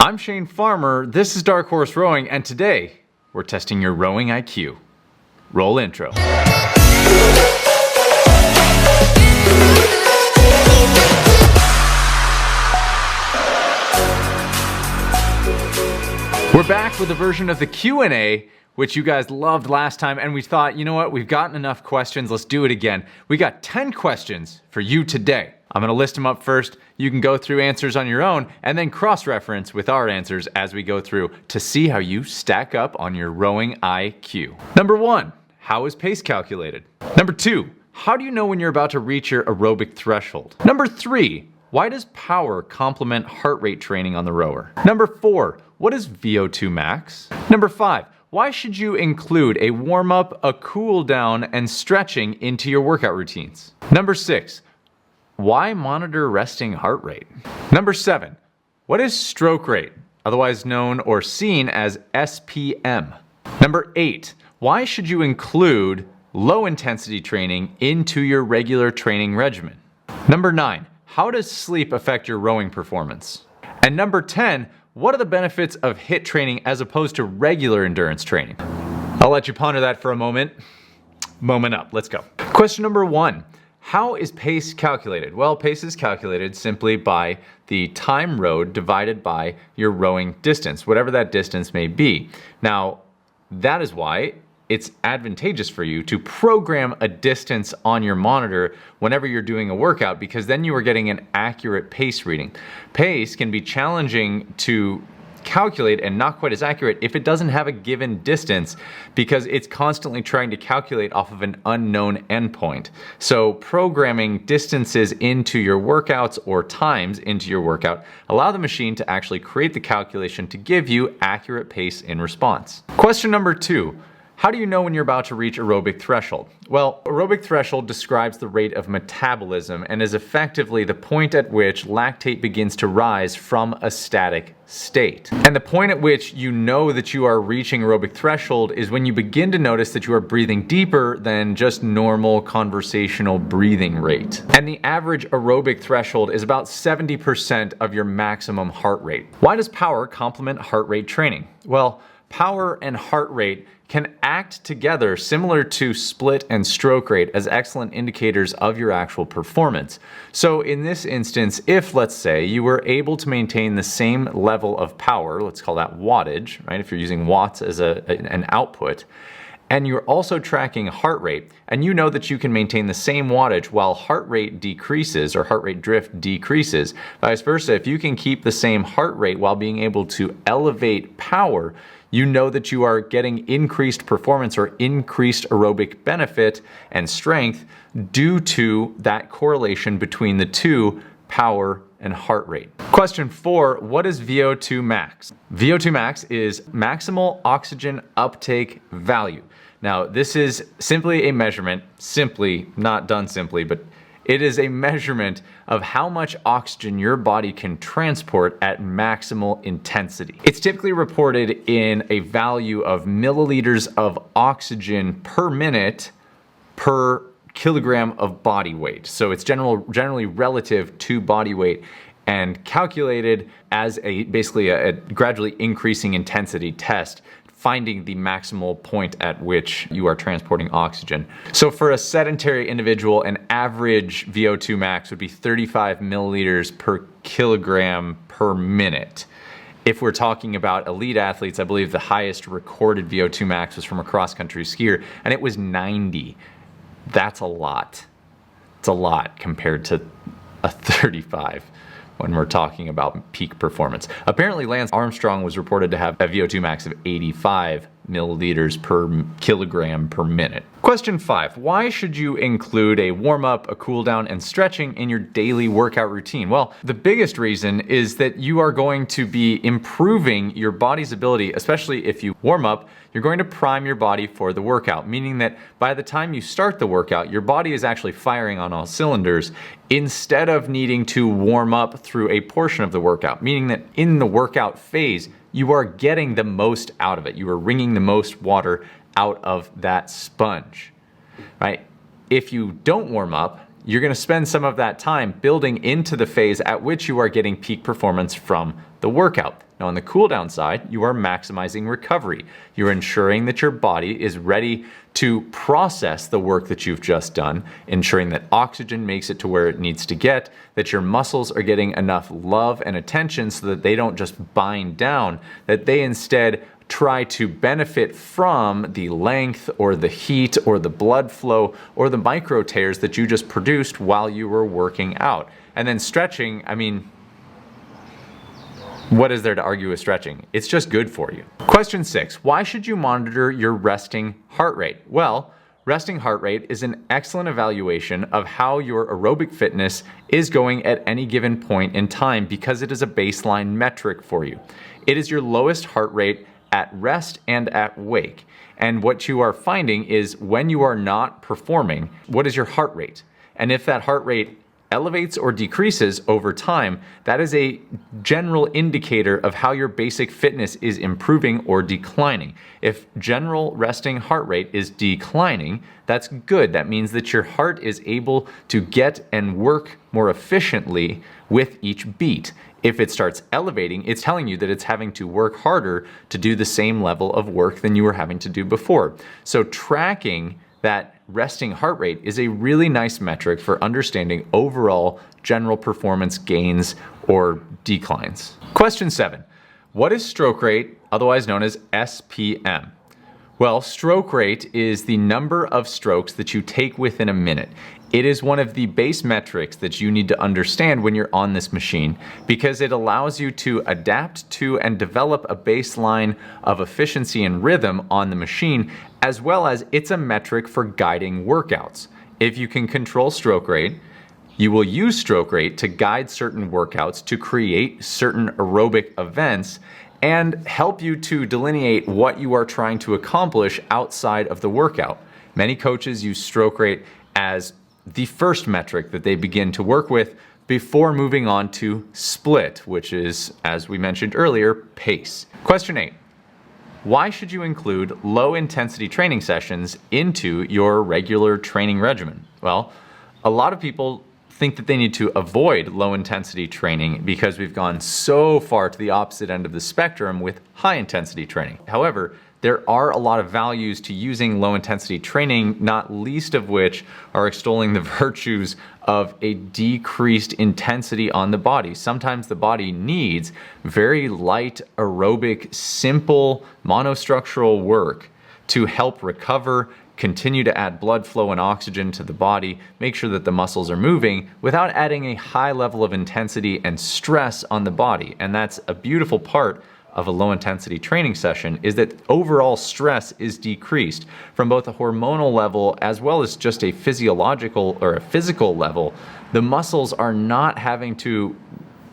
I'm Shane Farmer, this is Dark Horse Rowing, and today we're testing your rowing IQ. Roll intro. We're back with a version of the Q&A, which you guys loved last time, and we thought, you know what, we've gotten enough questions, let's do it again. We got 10 questions for you today. I'm gonna list them up first. You can go through answers on your own and then cross-reference with our answers as we go through to see how you stack up on your rowing IQ. Number 1, how is pace calculated? Number 2, how do you know when you're about to reach your aerobic threshold? Number 3, why does power complement heart rate training on the rower? Number 4, what is VO2 max? Number 5, why should you include a warm-up, a cool-down, and stretching into your workout routines? Number 6, why monitor resting heart rate? Number 7, what is stroke rate, otherwise known or seen as SPM? Number 8, why should you include low-intensity training into your regular training regimen? Number 9, how does sleep affect your rowing performance? And number 10, what are the benefits of HIIT training as opposed to regular endurance training? I'll let you ponder that for a moment. Moment up, let's go. Question number 1. How is pace calculated? Well, pace is calculated simply by the time rowed divided by your rowing distance, whatever that distance may be. Now, that is why it's advantageous for you to program a distance on your monitor whenever you're doing a workout, because then you are getting an accurate pace reading. Pace can be challenging to calculate and not quite as accurate if it doesn't have a given distance, because it's constantly trying to calculate off of an unknown endpoint. So programming distances into your workouts or times into your workout allow the machine to actually create the calculation to give you accurate pace in response. Question number 2. How do you know when you're about to reach aerobic threshold? Well, aerobic threshold describes the rate of metabolism and is effectively the point at which lactate begins to rise from a static state. And the point at which you know that you are reaching aerobic threshold is when you begin to notice that you are breathing deeper than just normal conversational breathing rate. And the average aerobic threshold is about 70% of your maximum heart rate. Why does power complement heart rate training? Well, power and heart rate can act together similar to split and stroke rate as excellent indicators of your actual performance. So in this instance, if let's say you were able to maintain the same level of power, let's call that wattage, right? If you're using watts as an output, and you're also tracking heart rate, and you know that you can maintain the same wattage while heart rate decreases or heart rate drift decreases, vice versa, if you can keep the same heart rate while being able to elevate power, you know that you are getting increased performance or increased aerobic benefit and strength due to that correlation between the two, power and heart rate. Question 4, what is VO2 max? VO2 max is maximal oxygen uptake value. Now, this is simply a measurement, not done simply, but it is a measurement of how much oxygen your body can transport at maximal intensity. It's typically reported in a value of milliliters of oxygen per minute per kilogram of body weight. So it's generally relative to body weight and calculated as basically a gradually increasing intensity test, finding the maximal point at which you are transporting oxygen. So for a sedentary individual, an average VO2 max would be 35 milliliters per kilogram per minute. If we're talking about elite athletes, I believe the highest recorded VO2 max was from a cross-country skier, and it was 90. That's a lot. It's a lot compared to a 35. When we're talking about peak performance. Apparently Lance Armstrong was reported to have a VO2 max of 85 milliliters per kilogram per minute. Question 5, why should you include a warm-up, a cool-down, and stretching in your daily workout routine? Well, the biggest reason is that you are going to be improving your body's ability, especially if you warm up, you're going to prime your body for the workout, meaning that by the time you start the workout, your body is actually firing on all cylinders instead of needing to warm up through a portion of the workout, meaning that in the workout phase, you are getting the most out of it. You are wringing the most water out of that sponge, right? If you don't warm up, you're gonna spend some of that time building into the phase at which you are getting peak performance from the workout. Now on the cool down side, you are maximizing recovery. You're ensuring that your body is ready to process the work that you've just done, ensuring that oxygen makes it to where it needs to get, that your muscles are getting enough love and attention so that they don't just bind down, that they instead try to benefit from the length or the heat or the blood flow or the micro tears that you just produced while you were working out. And then stretching, I mean, what is there to argue with stretching? It's just good for you. Question 6, why should you monitor your resting heart rate? Well, resting heart rate is an excellent evaluation of how your aerobic fitness is going at any given point in time because it is a baseline metric for you. It is your lowest heart rate at rest and at wake. And what you are finding is when you are not performing, what is your heart rate? And if that heart rate elevates or decreases over time, that is a general indicator of how your basic fitness is improving or declining. If general resting heart rate is declining, that's good. That means that your heart is able to get and work more efficiently with each beat. If it starts elevating, it's telling you that it's having to work harder to do the same level of work than you were having to do before. So tracking that resting heart rate is a really nice metric for understanding overall general performance gains or declines. Question 7, what is stroke rate, otherwise known as SPM? Well, stroke rate is the number of strokes that you take within a minute. It is one of the base metrics that you need to understand when you're on this machine because it allows you to adapt to and develop a baseline of efficiency and rhythm on the machine, as well as it's a metric for guiding workouts. If you can control stroke rate, you will use stroke rate to guide certain workouts to create certain aerobic events and help you to delineate what you are trying to accomplish outside of the workout. Many coaches use stroke rate as the first metric that they begin to work with before moving on to split, which is, as we mentioned earlier, pace. Question 8, why should you include low intensity training sessions into your regular training regimen? Well, a lot of people think that they need to avoid low intensity training because we've gone so far to the opposite end of the spectrum with high intensity training. However, there are a lot of values to using low intensity training, not least of which are extolling the virtues of a decreased intensity on the body. Sometimes the body needs very light, aerobic, simple, monostructural work to help recover, continue to add blood flow and oxygen to the body, make sure that the muscles are moving without adding a high level of intensity and stress on the body. And that's a beautiful part of a low intensity training session, is that overall stress is decreased from both a hormonal level as well as just a physiological or a physical level. The muscles are not having to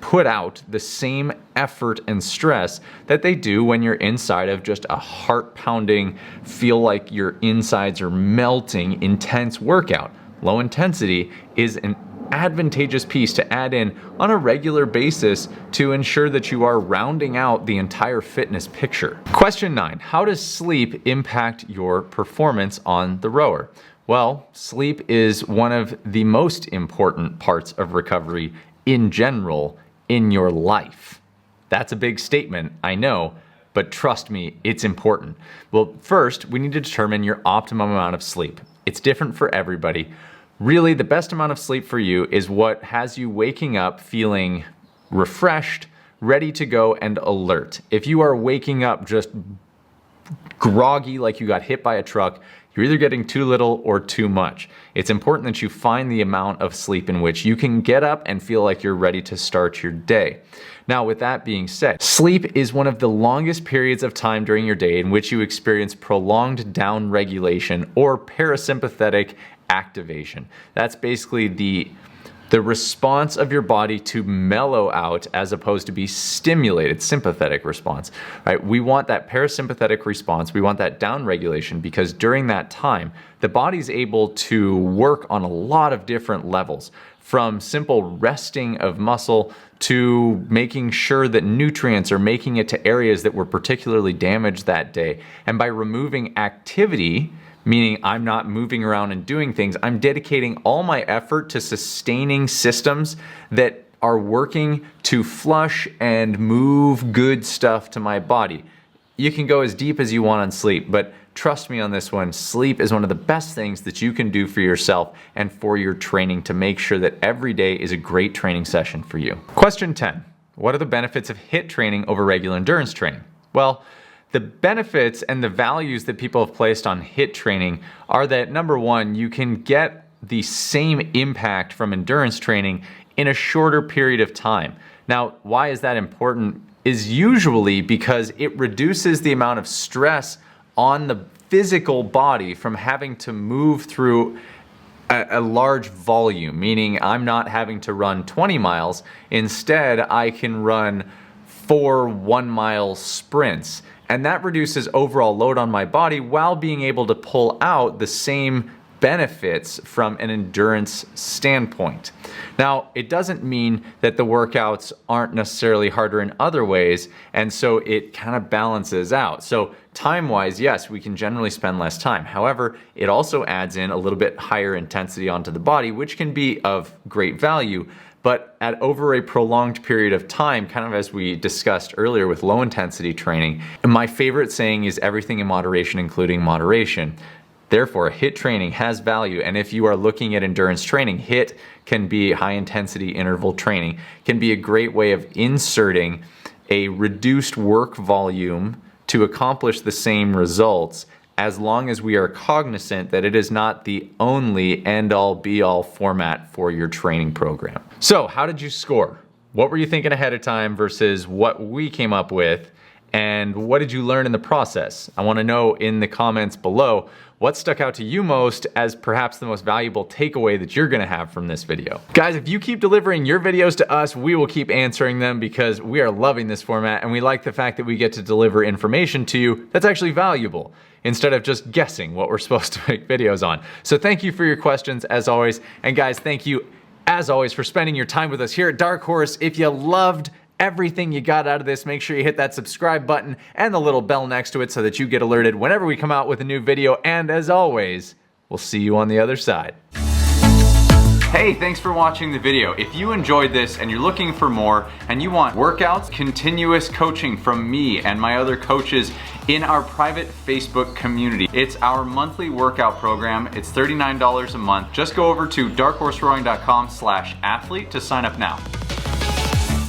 put out the same effort and stress that they do when you're inside of just a heart pounding, feel like your insides are melting, intense workout. Low intensity is an advantageous piece to add in on a regular basis to ensure that you are rounding out the entire fitness picture. Question 9, how does sleep impact your performance on the rower? Well, sleep is one of the most important parts of recovery in general in your life. That's a big statement, I know, but trust me, it's important. Well, first, we need to determine your optimum amount of sleep. It's different for everybody. Really, the best amount of sleep for you is what has you waking up feeling refreshed, ready to go, and alert. If you are waking up just groggy like you got hit by a truck, you're either getting too little or too much. It's important that you find the amount of sleep in which you can get up and feel like you're ready to start your day. Now, with that being said, sleep is one of the longest periods of time during your day in which you experience prolonged down regulation or parasympathetic activation. That's basically the response of your body to mellow out as opposed to be stimulated, sympathetic response, right? We want that parasympathetic response. We want that down regulation because during that time, the body's able to work on a lot of different levels, from simple resting of muscle to making sure that nutrients are making it to areas that were particularly damaged that day. And by removing activity, meaning I'm not moving around and doing things, I'm dedicating all my effort to sustaining systems that are working to flush and move good stuff to my body. You can go as deep as you want on sleep, but trust me on this one, sleep is one of the best things that you can do for yourself and for your training to make sure that every day is a great training session for you. Question 10, what are the benefits of HIIT training over regular endurance training? Well, the benefits and the values that people have placed on HIIT training are that, number one, you can get the same impact from endurance training in a shorter period of time. Now, why is that important? Is usually because it reduces the amount of stress on the physical body from having to move through a large volume, meaning I'm not having to run 20 miles. Instead, I can run 4 1-mile sprints. And that reduces overall load on my body while being able to pull out the same benefits from an endurance standpoint. Now, it doesn't mean that the workouts aren't necessarily harder in other ways, and so it kind of balances out. So time-wise, yes, we can generally spend less time. However, it also adds in a little bit higher intensity onto the body, which can be of great value. But over a prolonged period of time, kind of as we discussed earlier with low intensity training, my favorite saying is everything in moderation, including moderation. Therefore, HIIT training has value, and if you are looking at endurance training, HIIT can be high intensity interval training, can be a great way of inserting a reduced work volume to accomplish the same results, as long as we are cognizant that it is not the only end-all be-all format for your training program. So, how did you score? What were you thinking ahead of time versus what we came up with? And what did you learn in the process? I want to know in the comments below what stuck out to you most as perhaps the most valuable takeaway that you're going to have from this video. Guys, if you keep delivering your videos to us, we will keep answering them because we are loving this format and we like the fact that we get to deliver information to you that's actually valuable instead of just guessing what we're supposed to make videos on. So thank you for your questions as always. And guys, thank you as always for spending your time with us here at Dark Horse. If you loved everything you got out of this, make sure you hit that subscribe button and the little bell next to it so that you get alerted whenever we come out with a new video. And as always, we'll see you on the other side. Hey, thanks for watching the video. If you enjoyed this and you're looking for more and you want workouts, continuous coaching from me and my other coaches in our private Facebook community, it's our monthly workout program. It's $39 a month. Just go over to darkhorserowing.com/athlete to sign up now.